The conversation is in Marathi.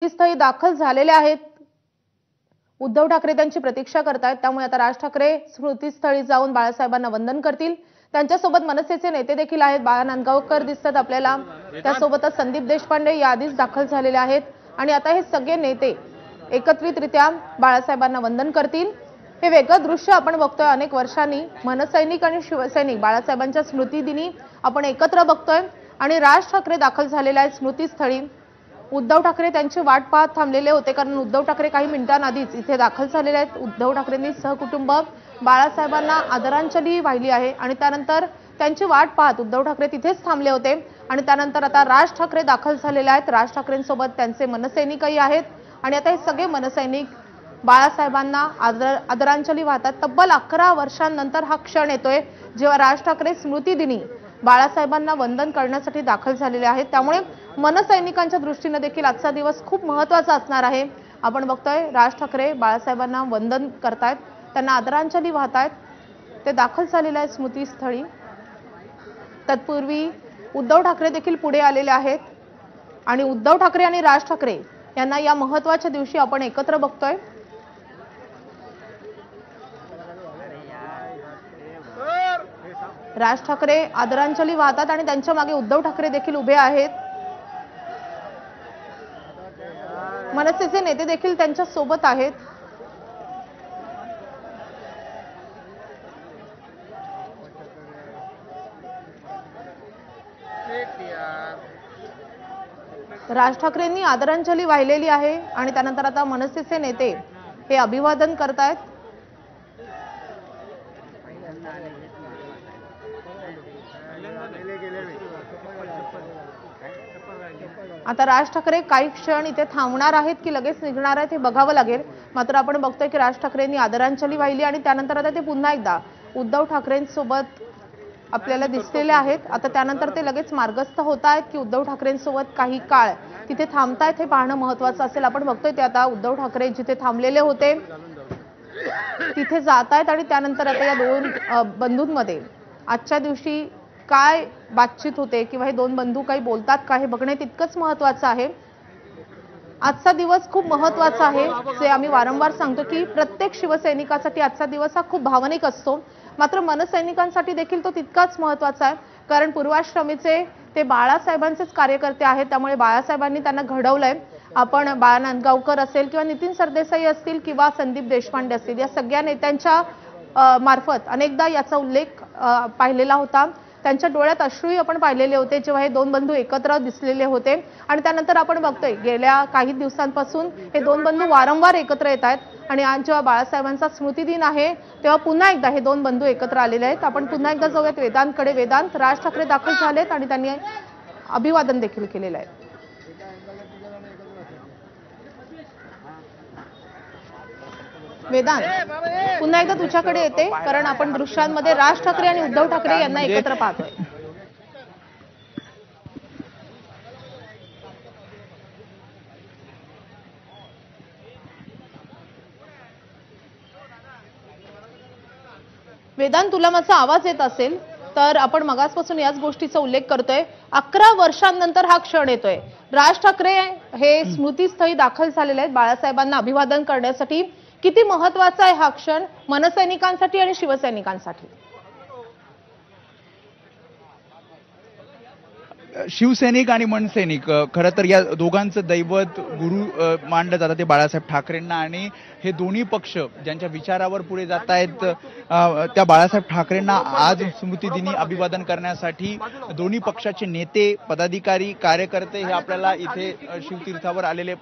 स्मृतीस्थळी दाखल झालेले आहेत। उद्धव ठाकरे त्यांची प्रतीक्षा करतायत, त्यामुळे आता राज ठाकरे स्मृतीस्थळी जाऊन बाळासाहेबांना वंदन करतील। त्यांच्यासोबत मनसेचे नेते देखील आहेत। बाळा नांदगावकर दिसतात आपल्याला, त्यासोबतच संदीप देशपांडे यादीच दाखल झालेले आहेत आणि आता हे सगळे नेते एकत्रितरित्या बाळासाहेबांना वंदन करतील। हे वेगळं दृश्य आपण बघतोय। अनेक वर्षांनी मनसैनिक आणि शिवसैनिक बाळासाहेबांच्या स्मृतिदिनी आपण एकत्र बघतोय आणि राज ठाकरे दाखल झालेले आहेत स्मृतीस्थळी। उद्धव ठाकरे त्यांची वाट पाहत थांबलेले होते, कारण उद्धव ठाकरे काही मिनिटांआधीच इथे दाखल झालेले आहेत। उद्धव ठाकरेंनी सहकुटुंब बाळासाहेबांना आदरांजली वाहिली आहे आणि त्यानंतर त्यांची वाट पाहत उद्धव ठाकरे तिथेच थांबले होते आणि त्यानंतर आता राज ठाकरे दाखल झालेले आहेत। राज ठाकरेंसोबत त्यांचे मनसैनिकही आहेत आणि आता हे सगळे मनसैनिक बाळासाहेबांना आदरांजली वाहतात। तब्बल 11 वर्षांनंतर हा क्षण येतोय, जेव्हा राज ठाकरे स्मृतिदिनी बाळासाहेबांना वंदन करण्यासाठी दाखल झालेले आहेत। त्यामुळे मनसैनिकांच्या दृष्टीने देखील आजचा दिवस खूप महत्त्वाचा असणार आहे। आपण बघतोय राज ठाकरे बाळासाहेबांना वंदन करतायत, त्यांना आदरांजली वाहतायत। ते दाखल झालेले आहेत स्मृतीस्थळी। तत्पूर्वी उद्धव ठाकरे देखील पुढे आलेले आहेत आणि उद्धव ठाकरे आणि राज ठाकरे यांना या महत्त्वाच्या दिवशी आपण एकत्र बघतोय। राज ठाकरे आदरांजली वाहतात आणि त्यांच्या मागे उद्धव ठाकरे देखील उभे आहेत। मनसेचे नेते देखील त्यांच्या सोबत आहेत। राज ठाकरेंनी आदरांजली वाहिलेली आहे आणि त्यानंतर आता मनसेचे नेते हे अभिवादन करतायत। आता राज ठाकरे काही क्षण इथे थांबणार आहेत की लगेच निघणार आहेत हे बघावं लागेल। मात्र आपण बघतोय की राज ठाकरेंनी आदरांजली वाहिली आणि त्यानंतर आता ते पुन्हा एकदा उद्धव ठाकरेंसोबत आपल्याला दिसलेले आहेत। आता त्यानंतर ते लगेच मार्गस्थ होत आहेत की उद्धव ठाकरेंसोबत काही काळ तिथे थांबतायत हे पाहणं महत्त्वाचं असेल। आपण बघतोय ते आता उद्धव ठाकरे जिथे थांबलेले होते तिथे जात आहेत आणि त्यानंतर आता या दोन बंधूंमध्ये आजच्या दिवशी काय बातचीत होते किंवा हे दोन बंधू काही बोलतात का हे बघणे तितकंच महत्त्वाचं आहे। आजचा दिवस खूप महत्त्वाचा आहे, जे आम्ही वारंवार सांगतो की प्रत्येक शिवसैनिकासाठी आजचा दिवस हा खूप भावनिक असतो। मात्र मनसैनिकांसाठी देखील तो तितकाच महत्त्वाचा आहे, कारण पूर्वाश्रमीचे ते बाळासाहेबांचेच कार्यकर्ते आहेत। त्यामुळे बाळासाहेबांनी त्यांना घडवलंय। आपण बाळा नांदगावकर असेल किंवा नितीन सरदेसाई असतील किंवा संदीप देशपांडे असतील, या सगळ्या नेत्यांच्या मार्फत अनेकदा याचा उल्लेख पाहिलेला होता। त्यांच्या डोळ्यात अश्रूही आपण पाहिलेले होते जेव्हा हे दोन बंधू एकत्र दिसलेले होते आणि त्यानंतर आपण बघतोय गेल्या काही दिवसांपासून हे दोन बंधू वारंवार एकत्र येत आहेत आणि आज जेव्हा बाळासाहेबांचा स्मृतिदिन आहे तेव्हा पुन्हा एकदा हे दोन बंधू एकत्र आलेले आहेत। आपण पुन्हा एकदा जाऊयात वेदांतकडे। वेदांत, राज ठाकरे दाखल झालेत आणि त्यांनी अभिवादन देखील केलेलं आहे। वेदांत, पुन्हा एकदा तुझ्याकडे येते, कारण आपण दृश्यांमध्ये राज ठाकरे आणि उद्धव ठाकरे यांना एकत्र पाहतोय। वेदांत, तुला माझा आवाज येत असेल तर आपण मगासपासून याच गोष्टीचा उल्लेख करतोय। 11 वर्षांनंतर हा क्षण येतोय। राज ठाकरे हे स्मृतीस्थळी दाखल झालेले आहेत बाळासाहेबांना अभिवादन करण्यासाठी। किती महत्त्वाचा आहे हा क्षण मनसैनिकांसाठी आणि शिवसैनिकांसाठी? शिवसैनिक आणि मनसैनिक खरं तर या दोघांचं दैवत गुरु मानलं जातं ते बाळासाहेब ठाकरेंना, आणि हे दोन्ही पक्ष ज्यांच्या विचारावर पुढे जात आहेत त्या बाळासाहेब ठाकरेंना आज स्मृतिदिनी अभिवादन करण्यासाठी दोन्ही पक्षाचे नेते, पदाधिकारी, कार्यकर्ते हे आपल्याला इथे शिवतीर्थावर आलेले